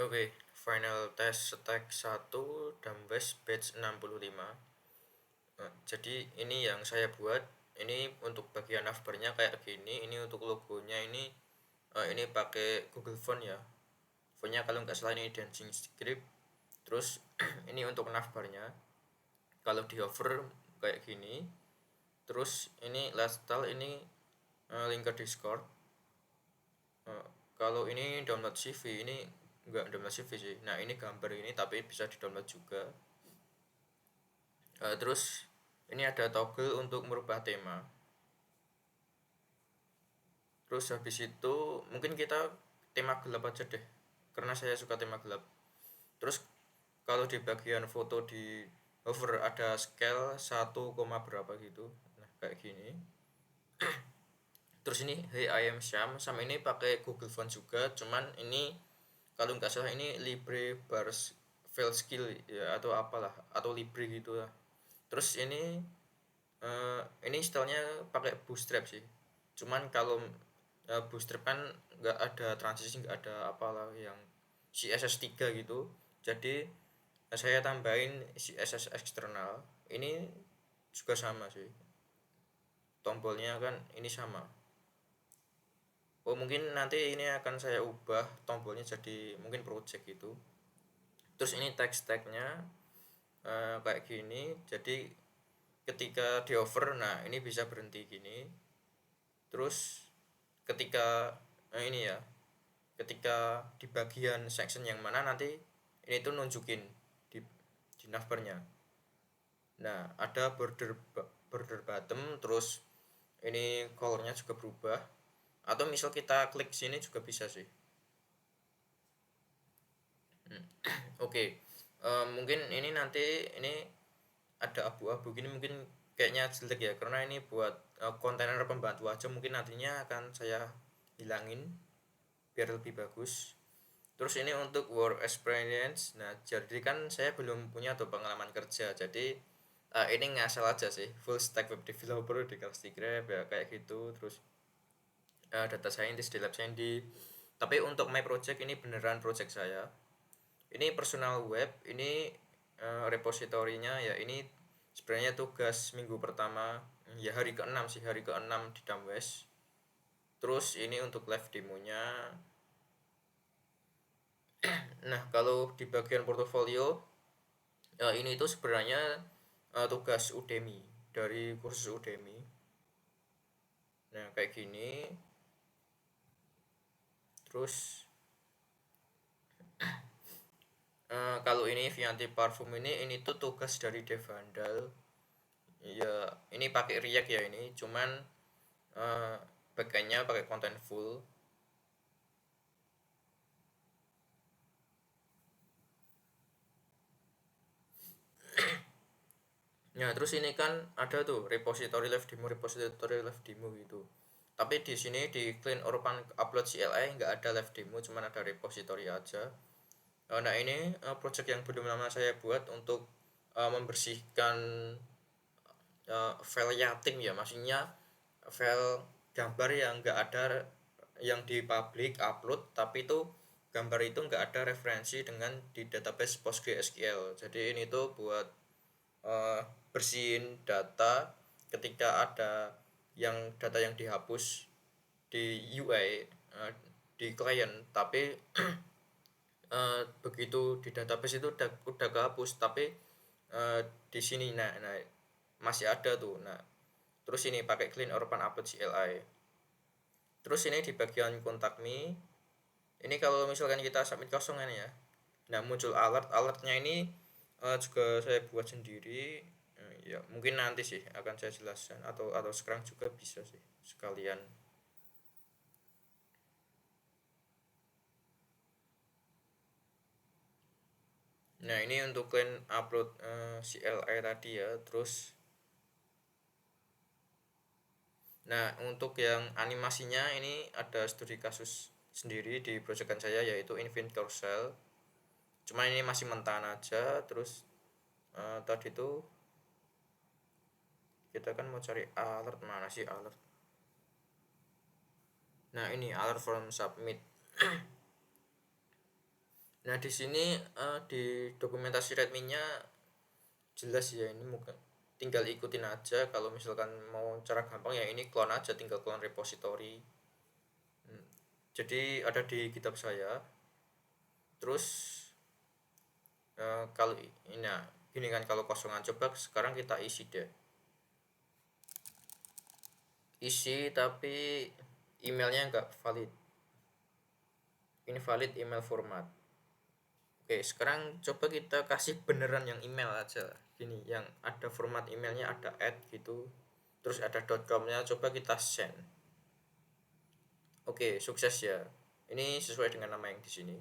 Oke, final test stack 1 Dambes batch 65. Jadi ini yang saya buat. Ini untuk bagian navbarnya kayak gini. Ini untuk logonya ini pakai Google Font ya. Fontnya kalau nggak salah ini Dancing Script. Terus ini untuk navbarnya. Kalau di hover kayak gini. Terus ini last style ini link ke Discord. Kalau ini download CV ini nggak download CV sih. Nah ini gambar ini tapi bisa di download juga. Terus ini ada toggle untuk merubah tema. Terus habis itu mungkin kita tema gelap aja deh, karena saya suka tema gelap. Terus kalau di bagian foto di hover ada scale 1, berapa gitu. Nah kayak gini. Terus ini Hey I am Syam, sama ini pakai Google Font juga, cuman ini kalau nggak salah ini Libre Bars File Skill ya atau apalah, atau Libre gitu lah. Terus ini stylenya pakai bootstrap sih, cuman kalau bootstrap kan nggak ada transisi, nggak ada apalah yang CSS3 gitu. Jadi saya tambahin CSS eksternal. Ini juga sama sih, tombolnya kan ini sama. Oh mungkin nanti ini akan saya ubah tombolnya jadi mungkin project gitu. Terus ini text tagnya kayak gini. Jadi ketika di over, nah ini bisa berhenti gini. Terus ketika ini ya, ketika di bagian section yang mana nanti ini tuh nunjukin di navbarnya. Nah ada border bottom, terus ini colornya juga berubah, atau misal kita klik sini juga bisa sih. Oke, mungkin ini nanti ini ada abu-abu gini mungkin kayaknya jelek ya, karena ini buat kontainer pembantu aja. Mungkin nantinya akan saya hilangin biar lebih bagus. Terus ini untuk work experience. Nah jadi kan saya belum punya tuh pengalaman kerja, jadi ini ngasal aja sih, full stack web developer di Krusty Krab ya kayak gitu. Terus data scientist di lab Sandy. Tapi untuk my project ini beneran project saya. Ini personal web, ini repositorinya ya, ini sebenarnya tugas minggu pertama ya, hari ke-6 sih, hari ke-6 di Damwes. Terus ini untuk live demonya. Nah kalau di bagian portofolio ini itu sebenarnya tugas Udemy, dari kursus Udemy. Nah kayak gini. Terus kalau ini Vianti Parfum ini tuh tugas dari Devandal. Ya ini pakai React ya, ini cuman backendnya pakai Contentful. Nah terus ini kan ada tuh repository live demo gitu. Tapi di sini di clean Orpan upload CLI nggak ada live demo, cuman ada repository aja. Nah ini project yang belum lama saya buat untuk membersihkan file yatim ya, maksudnya file gambar yang nggak ada, yang di public upload tapi itu gambar itu nggak ada referensi dengan di database PostgreSQL. Jadi ini tuh buat bersihin data ketika ada data yang dihapus di UI di klien, tapi begitu di database itu udah kehapus, tapi di sini nah masih ada tuh. Nah terus ini pakai clean Orpan upload CLI. Terus ini di bagian kontak me, ini kalau misalkan kita submit kosongan ya, nah muncul alertnya ini juga saya buat sendiri. Ya mungkin nanti sih akan saya jelaskan, atau sekarang juga bisa sih sekalian. Nah ini untuk clean upload CLI tadi ya. Terus nah untuk yang animasinya ini ada studi kasus sendiri di proyekan saya, yaitu Infinite Carousel. Cuma ini masih mentahan aja. Terus tadi tuh kita kan mau cari alert, mana sih alert. Nah ini alert from submit. Nah, di sini di dokumentasi Redmi-nya jelas ya, ini mungkin tinggal ikutin aja. Kalau misalkan mau cara gampang ya ini clone aja, tinggal clone repository. Jadi ada di GitHub saya. Terus kalau ini nah, gini kan, kalau kosongan coba sekarang kita isi deh. Isi tapi emailnya nggak valid. Invalid email format. Oke, sekarang coba kita kasih beneran yang email aja. Gini, yang ada format emailnya ada @ gitu. Terus ada .com-nya, coba kita send. Oke, sukses ya. Ini sesuai dengan nama yang di sini.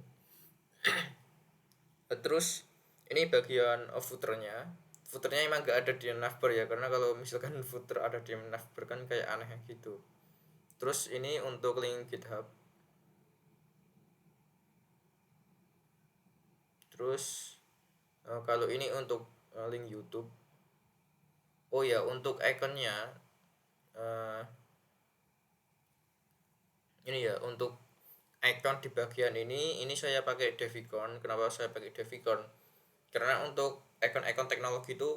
Terus ini bagian footernya. Footernya emang nggak ada di navbar ya, karena kalau misalkan footer ada di navbar kan kayak aneh gitu. Terus ini untuk link GitHub. Terus kalau ini untuk link YouTube. Oh ya, untuk ikonnya ini ya, untuk icon di bagian ini saya pakai Devicon. Kenapa saya pakai Devicon? Karena untuk icon-icon teknologi itu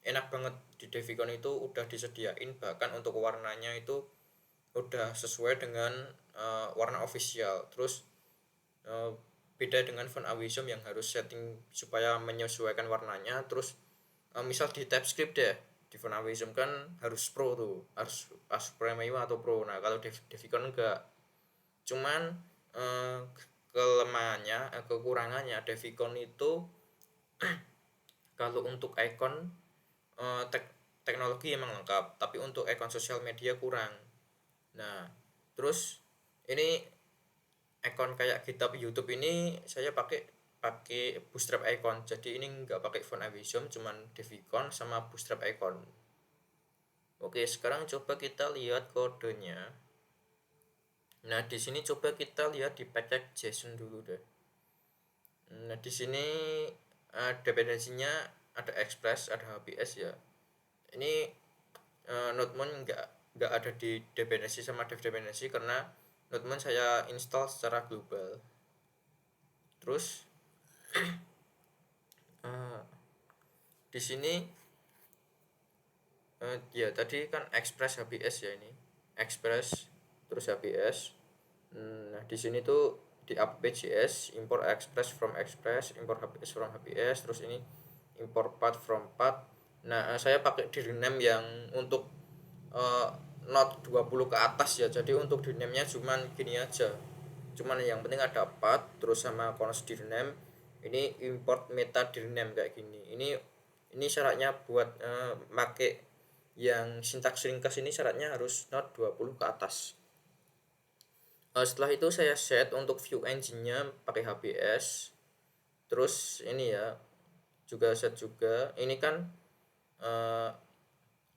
enak banget. Di Devicon itu udah disediain, bahkan untuk warnanya itu udah sesuai dengan warna official. Terus uh, beda dengan font Awisom yang harus setting supaya menyesuaikan warnanya. Terus misal di TypeScript deh, di font Awisom kan harus pro tuh, harus Premium atau pro. Nah, kalau Devicon enggak. Cuman kelemahannya, kekurangannya Devicon itu kalau untuk icon teknologi emang lengkap, tapi untuk icon sosial media kurang. Nah, terus ini icon kayak GitHub, YouTube ini saya pakai pakai Bootstrap icon. Jadi ini nggak pakai font Avisom, cuman Devicon sama Bootstrap icon. Oke, sekarang coba kita lihat kodenya. Nah, di sini coba kita lihat di package JSON dulu deh. Nah, di sini dependensinya ada Express, ada HBS ya. Ini Nodemon nggak ada di dependensi sama dev dependensi, karena Nodemon saya install secara global. Terus di sini ya tadi kan Express HBS ya, ini Express terus HBS. Nah, di sini tuh di app.js import Express from Express, import HBS from HBS, terus ini import path from path. Nah, saya pakai dirname yang untuk not 20 ke atas ya. Jadi untuk dirname-nya cuman gini aja. Cuman yang penting ada path terus sama const dirname. Ini import meta dirname kayak gini. Ini syaratnya buat make yang sintaks ringkas ini, syaratnya harus not 20 ke atas. Setelah itu saya set untuk view engine-nya pakai HBS. Terus ini ya juga set juga. Ini kan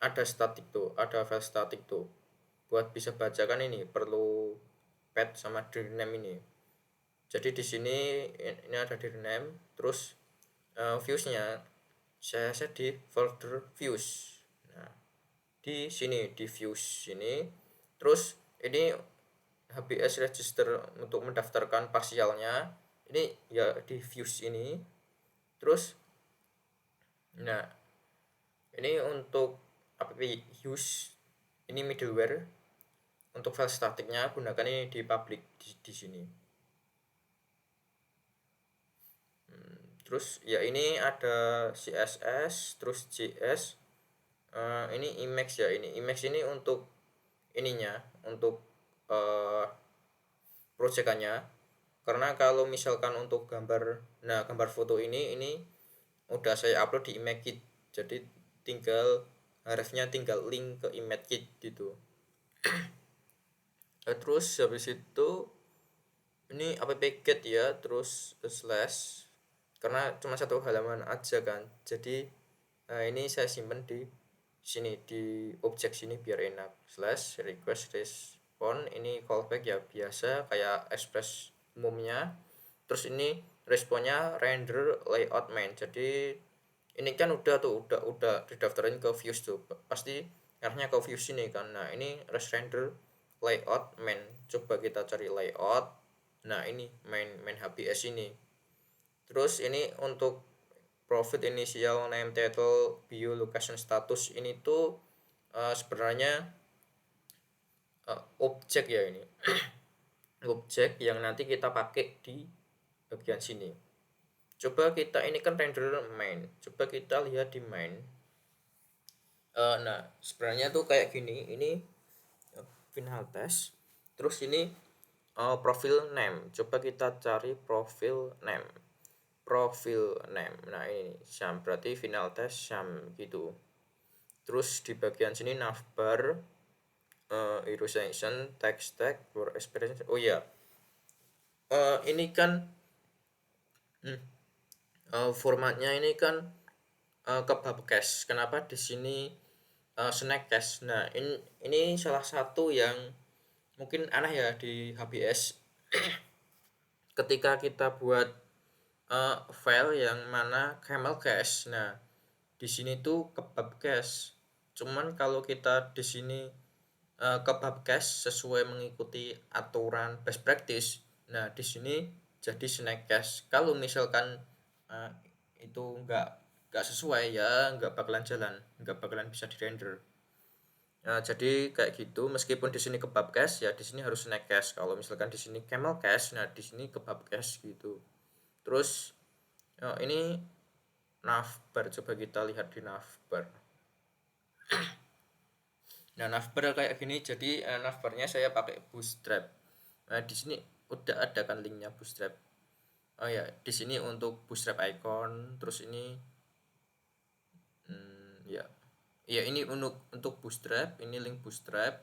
ada static tuh, ada file static tuh. Buat bisa bacakan ini perlu path sama dirname ini. Jadi di sini ini ada dirname, terus views-nya saya set di folder views. Nah, di sini di views sini. Terus ini HBS register untuk mendaftarkan parsialnya. Ini ya di views ini. Terus nah, ini untuk app use ini middleware. Untuk file statiknya gunakan ini di public di sini. Terus ya ini ada CSS, terus JS. Ini Emacs ya, ini Emacs ini untuk ininya, untuk proyekannya. Karena kalau misalkan untuk gambar, nah gambar foto ini udah saya upload di ImageKit. Jadi tinggal href-nya tinggal link ke ImageKit gitu. Terus habis itu ini app-get ya, terus slash, karena cuma satu halaman aja kan. Jadi ini saya simpen di sini di objek sini biar enak. Slash request respond, ini callback ya biasa kayak express umumnya. Terus ini responnya render layout main. Jadi ini kan udah didaftarin ke views tuh, pasti arahnya ke views ini kan. Nah, ini render layout main. Coba kita cari layout. Nah, ini main HBS ini. Terus ini untuk profit initial, name, title, bio, location, status, ini tuh sebenarnya objek ya ini. Objek yang nanti kita pakai di bagian sini. Coba kita, ini kan render main, coba kita lihat di main. Nah sebenarnya tuh kayak gini, ini final test, terus ini profil name, coba kita cari profil name. Nah ini Syam, berarti final test Syam gitu. Terus di bagian sini navbar, illustration, text tag, for experience. Oh ya, ini kan formatnya ini kan kebab cache. Kenapa di sini snack cache? Nah ini salah satu yang mungkin aneh ya di HBS. Ketika kita buat file yang mana camel cache, nah di sini tuh kebab cache. Cuman kalau kita di sini kebab cache sesuai mengikuti aturan best practice, nah di sini jadi snack cache. Kalau misalkan itu nggak sesuai, ya nggak bakalan jalan, nggak bakalan bisa di render. Nah, jadi kayak gitu, meskipun di sini kebab cache, ya di sini harus snack cache. Kalau misalkan di sini camel cache, nah di sini kebab cache gitu. Terus ini navbar, coba kita lihat di navbar. Nah navbar kayak gini, jadi navbarnya saya pakai bootstrap. Nah di sini udah ada kan linknya bootstrap. Oh ya, di sini untuk bootstrap icon, terus ini ya ya ini untuk bootstrap, ini link bootstrap,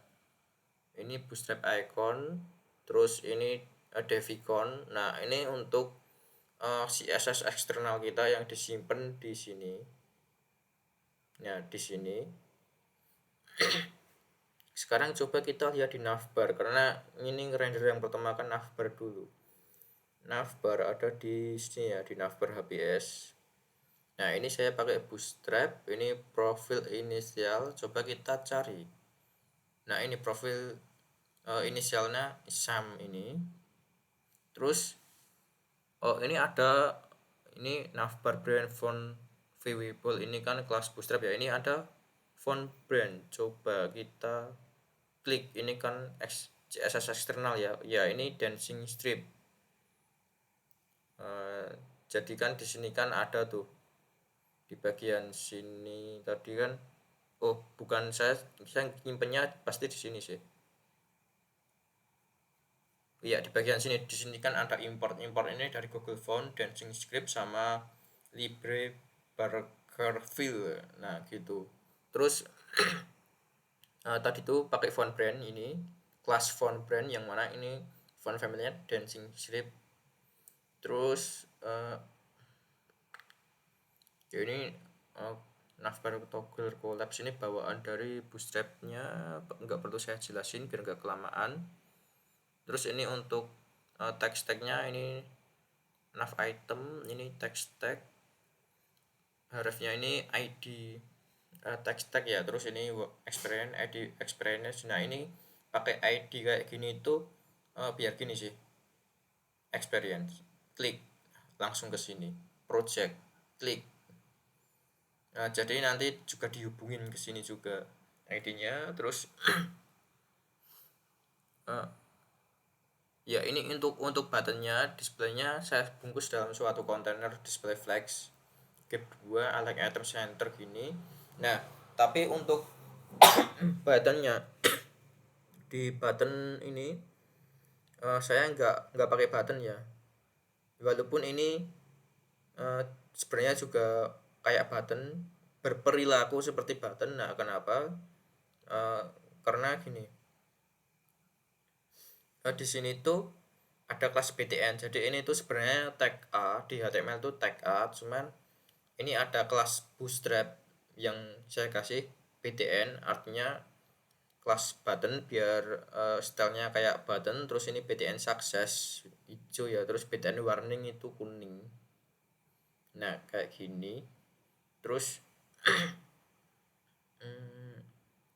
ini bootstrap icon, terus ini devicon. Nah ini untuk CSS eksternal kita yang disimpan di sini. Nah di sini sekarang coba kita lihat di navbar, karena ini render yang pertama kan navbar dulu. Navbar ada di sini ya, di navbar HBS. Nah ini saya pakai bootstrap, ini profil inisial, coba kita cari. Nah ini profil inisialnya Sam ini. Terus ini ada, ini navbar brand font viewable, ini kan kelas bootstrap ya. Ini ada font brand, coba kita klik, ini kan CSS eksternal ya. Ya ini dancing strip. Jadi kan di sini kan ada tuh di bagian sini tadi kan, oh bukan, saya nyimpennya pasti di sini sih. Iya di bagian sini, di sini kan ada import ini dari Google Font, Dancing Script sama Libre Burgerville. Nah gitu. Terus tadi tuh pakai font brand, ini kelas font brand yang mana ini font family-nya Dancing Script. Terus ya ini navbar toggle collapse, ini bawaan dari bootstrapnya, nggak perlu saya jelasin biar nggak kelamaan. Terus ini untuk text tagnya, ini nav item, ini text tag, harusnya ini ID text tag ya. Terus ini experience, ID experience. Nah ini pakai ID kayak gini itu biar gini sih, experience, klik langsung ke sini, project, klik. Nah, jadi nanti juga dihubungin ke sini juga ID-nya. Terus ya ini untuk buttonnya, displaynya saya bungkus dalam suatu kontainer display flex kedua like item center gini. Nah tapi untuk buttonnya, di button ini saya nggak pakai button ya, walaupun ini sebenarnya juga kayak button, berperilaku seperti button. Nah kenapa? Karena gini, di sini tuh ada kelas BTN, jadi ini tuh sebenarnya tag A di HTML tuh tag A, cuman ini ada kelas bootstrap yang saya kasih BTN, artinya kelas button biar stylenya kayak button. Terus ini BTN success hijau ya, terus BTN warning itu kuning. Nah kayak gini. Terus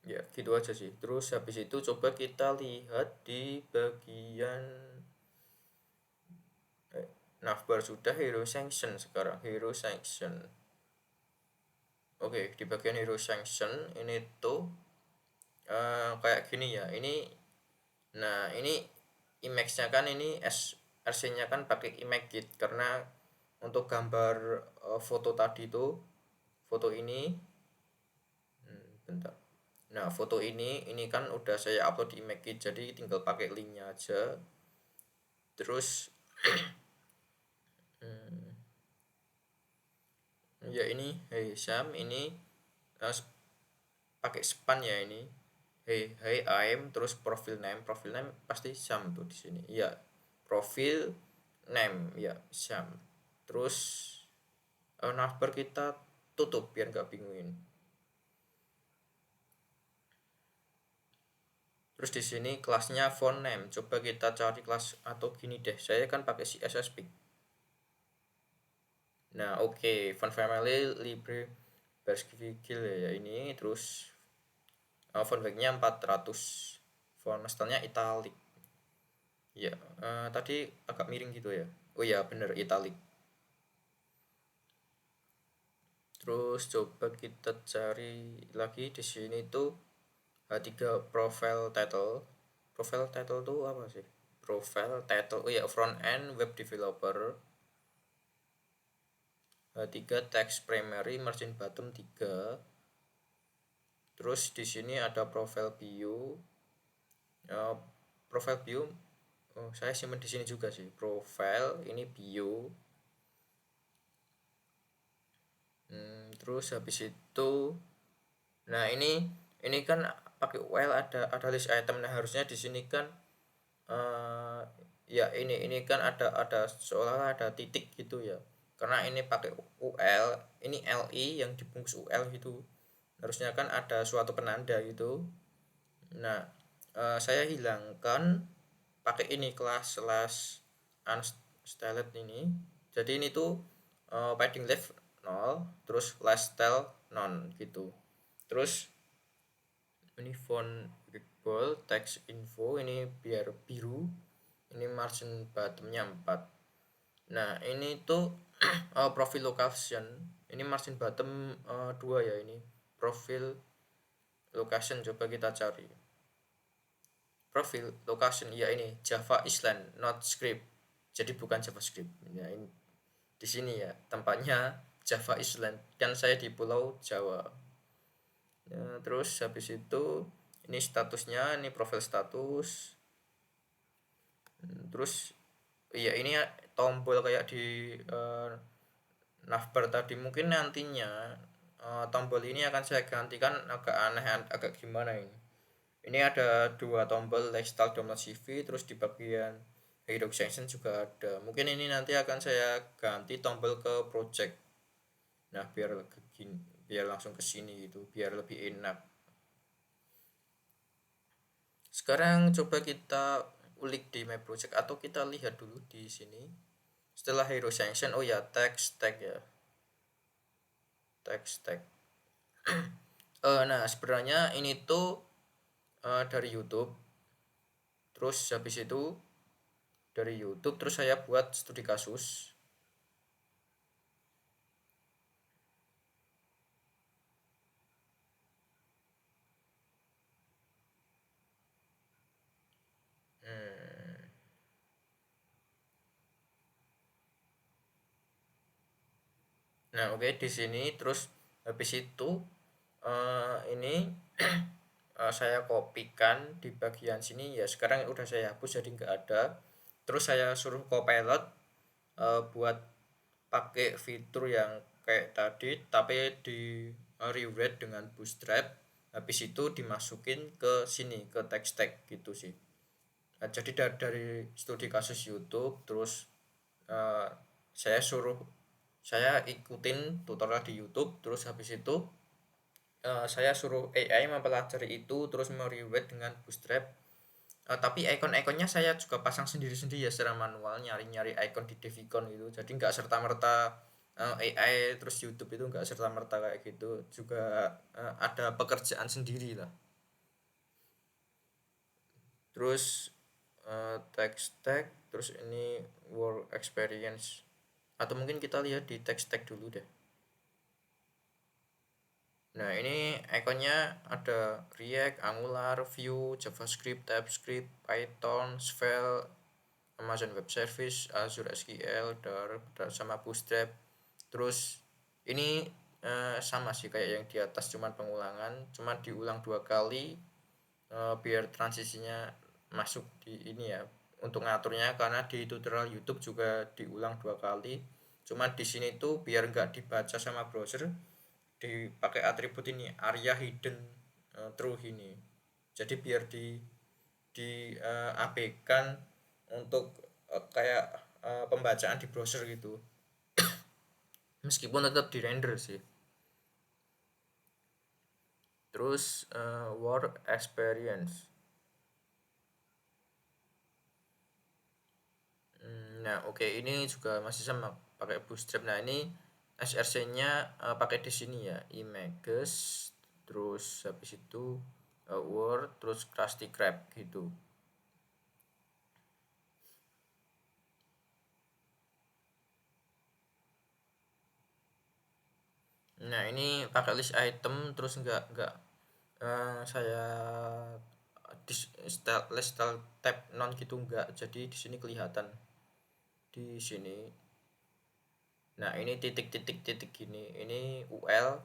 ya gitu aja sih. Terus habis itu coba kita lihat di bagian navbar sudah, hero sanction sekarang, hero sanction. Oke, di bagian hero sanction ini tuh kayak gini ya. Ini image-nya kan, ini RC-nya kan pakai Imagekit, karena untuk gambar foto tadi tuh, foto ini bentar. Nah, foto ini kan udah saya upload di Imagekit, jadi tinggal pakai linknya aja. Terus ya ini, hey Sam, ini pakai span ya ini. Hey I'm, terus profile name pasti Sam tuh di sini. Iya, profil name ya Sam. Terus navbar kita tutup biar nggak bingungin. Terus di sini kelasnya font name. Coba kita cari kelas, atau gini deh. Saya kan pakai CSS Pic. Nah, oke, font family libre Basqueville ya ini. Terus font weight-nya 400. Font style-nya italic. Ya, tadi agak miring gitu ya. Oh ya, bener italic. Terus coba kita cari lagi di sini tuh H3 profile title. Profile title tuh apa sih? Profile title. Oh ya, front end web developer. H3 text primary margin bottom 3. Terus di sini ada profile bio. Uh, profile bio, oh, saya simpan di sini juga sih. Profile ini bio. Terus habis itu, nah ini kan pakai UL, ada list item. Nah, harusnya di sini kan ya ini kan ada seolah ada titik gitu ya, karena ini pakai UL, ini LI yang dibungkus UL gitu, harusnya kan ada suatu penanda gitu. Nah, saya hilangkan pakai ini kelas slash unstyled ini. Jadi ini tuh padding left 0, terus last style non gitu. Terus ini font big bold, text info ini biar biru, ini margin bottomnya 4. Nah, ini tuh profil location, ini margin bottom 2 ya. Ini profil location, coba kita cari profil location ya. Ini Java Island not script, jadi bukan JavaScript ya. Ini di sini ya tempatnya Java Island, kan saya di Pulau Jawa ya. Terus habis itu ini statusnya, ini profil status. Terus iya, ini tombol kayak di navbar tadi. Mungkin nantinya tombol ini akan saya gantikan agak aneh, agak gimana ini. Ini ada dua tombol, lifestyle download CV, terus di bagian hero section juga ada. Mungkin ini nanti akan saya ganti tombol ke project. Nah, biar langsung ke sini gitu, biar lebih enak. Sekarang coba kita ulik di my project, atau kita lihat dulu di sini. Setelah hero sanction, oh ya, text tag ya. Text tag. Nah, sebenarnya ini tuh dari YouTube. Terus habis itu dari YouTube, terus saya buat studi kasus. Nah, oke, di sini terus habis itu ini saya kopikan di bagian sini ya. Sekarang udah saya hapus jadi nggak ada. Terus saya suruh Copilot buat pakai fitur yang kayak tadi, tapi di rewrite dengan Bootstrap. Habis itu dimasukin ke sini, ke text tag gitu sih. Nah, jadi dari studi kasus YouTube, terus uh, saya ikutin tutorial di YouTube. Terus habis itu saya suruh AI mempelajari itu, terus merewrite dengan Bootstrap. Tapi icon-iconnya saya juga pasang sendiri-sendiri ya, secara manual, nyari-nyari icon di Devicon gitu. Jadi nggak serta-merta AI terus YouTube itu nggak serta-merta kayak gitu. Juga ada pekerjaan sendiri lah. Terus text tag, terus ini work experience, atau mungkin kita lihat di text tag dulu deh. Nah, ini ikonnya ada React, Angular, Vue, JavaScript, TypeScript, Python, Svelte, Amazon Web Service, Azure SQL, Dart, sama Bootstrap. Terus ini sama sih kayak yang di atas, cuman pengulangan, cuman diulang 2 kali biar transisinya masuk di ini ya. Untuk ngaturnya karena di tutorial YouTube juga diulang 2 kali. Cuman di sini tuh biar nggak dibaca sama browser, dipakai atribut ini area hidden true ini. Jadi biar abaikan untuk kayak pembacaan di browser gitu. Meskipun tetap di render sih. Terus work experience. Nah, oke, ini juga masih sama pakai Bootstrap. Nah, ini src-nya pakai di sini ya, images, terus habis itu Word, terus Krusty Krab gitu. Nah, ini pakai list item, terus enggak saya di style list style tab non gitu enggak. Jadi di sini kelihatan di sini. Nah, ini titik-titik-titik gini. Ini UL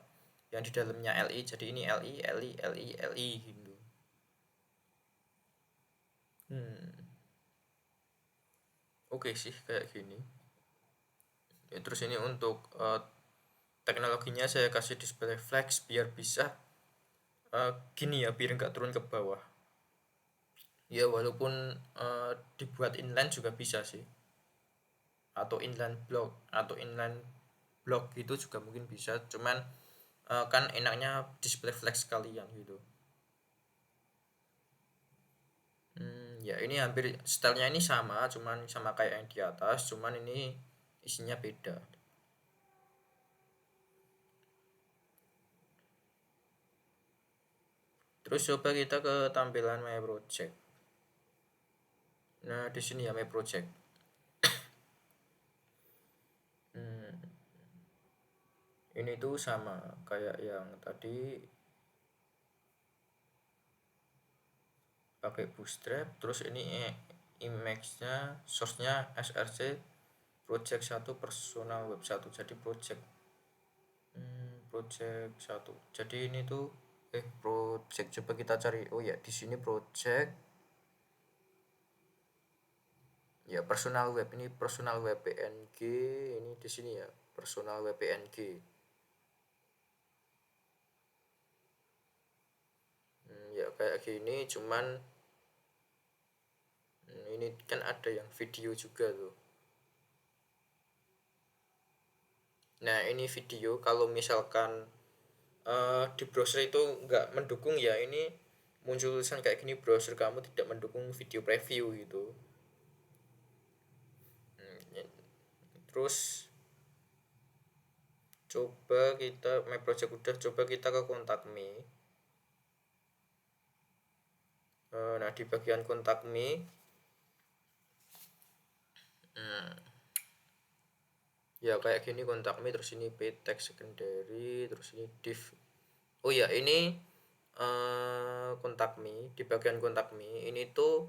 yang di dalamnya LI. Jadi ini LI, LI, LI, LI gitu. Oke sih kayak gini. Ya, terus ini untuk teknologinya saya kasih display flex biar bisa gini ya, biar nggak turun ke bawah. Ya walaupun dibuat inline juga bisa sih, atau inline block atau inline block gitu juga mungkin bisa, cuman kan enaknya display flex sekalian gitu. Ya ini hampir stylenya ini sama, cuman sama kayak yang di atas, cuman ini isinya beda. Terus coba kita ke tampilan My Project. Nah, di sini ya My Project. Ini tuh sama kayak yang tadi, pakai Bootstrap. Terus ini image-nya, source-nya src project 1 personal web 1. Jadi project 1. Jadi ini tuh project, coba kita cari. Oh ya, di sini project ya personal web, ini personal web PNG, ini di sini ya personal web PNG. Ya kayak gini, cuman ini kan ada yang video juga tuh. Nah, ini video kalau misalkan di browser itu nggak mendukung ya, ini muncul tulisan kayak gini, browser kamu tidak mendukung video preview gitu. Ya. Terus coba kita My Project udah, coba kita ke kontak me. Nah, di bagian kontak me, ya kayak gini kontak me, terus ini paid text secondary, terus ini div. Oh ya, ini kontak me, di bagian kontak me ini tuh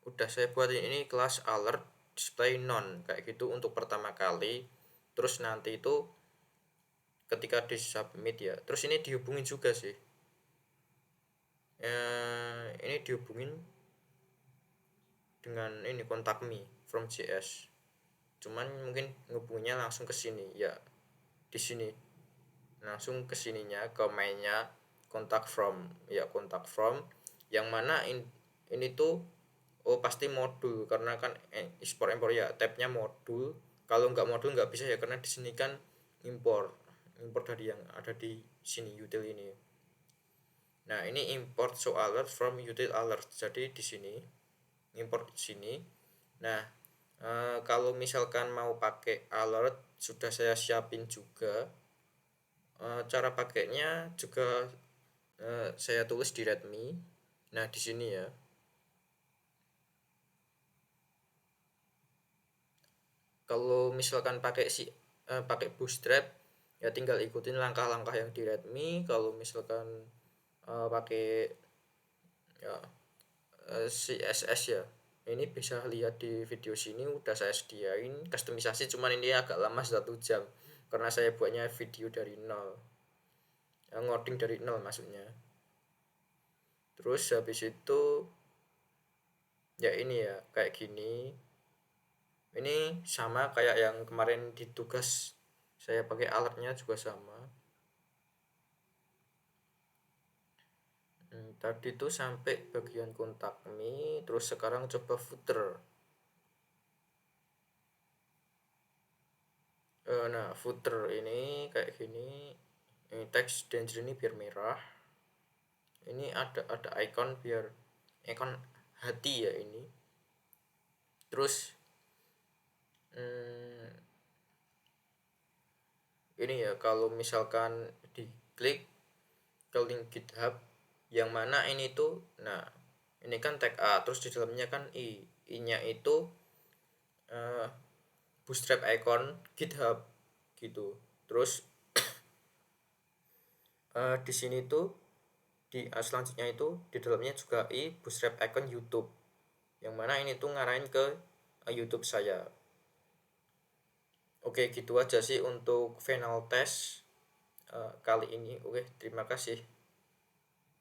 udah saya buat ini kelas alert display non kayak gitu untuk pertama kali. Terus nanti itu ketika di submit ya, terus ini dihubungin juga sih, ini dihubungin dengan ini kontak me from JS, cuman mungkin ngubungnya langsung ke sini ya, di sini langsung ke sininya, ke mainnya kontak from, ya kontak from yang mana ini tuh. Oh, pasti modul karena kan export import ya, tabnya modul. Kalau nggak modul nggak bisa ya, karena di sini kan import import dari yang ada di sini util ini. Nah, ini import show alert from util alert, jadi di sini import sini. Nah, kalau misalkan mau pakai alert sudah saya siapin juga. Cara pakainya juga saya tulis di readme. Nah, di sini ya. Kalau misalkan pakai Bootstrap ya tinggal ikutin langkah-langkah yang di Redmi. Kalau misalkan pakai ya CSS ya, ini bisa lihat di video sini udah saya sediain customisasi, cuman ini agak lama 1 jam karena saya buatnya video dari nol, ngoding dari nol maksudnya. Terus habis itu ya ini ya kayak gini, ini sama kayak yang kemarin di tugas, saya pakai alatnya juga sama. Tadi tuh sampai bagian kontak me, terus sekarang coba footer. Nah, footer ini kayak gini. Ini teks danger ini biar merah. Ini ada icon biar icon hati ya ini. Terus hmm, ini ya kalau misalkan diklik ke link GitHub yang mana ini tuh, nah ini kan tag A, terus di dalamnya kan I-nya itu uh, bootstrap icon GitHub gitu. Terus di sini tuh selanjutnya itu di dalamnya juga bootstrap icon YouTube, yang mana ini tuh ngarahin ke YouTube saya. Oke, gitu aja sih untuk final test kali ini. Oke, terima kasih.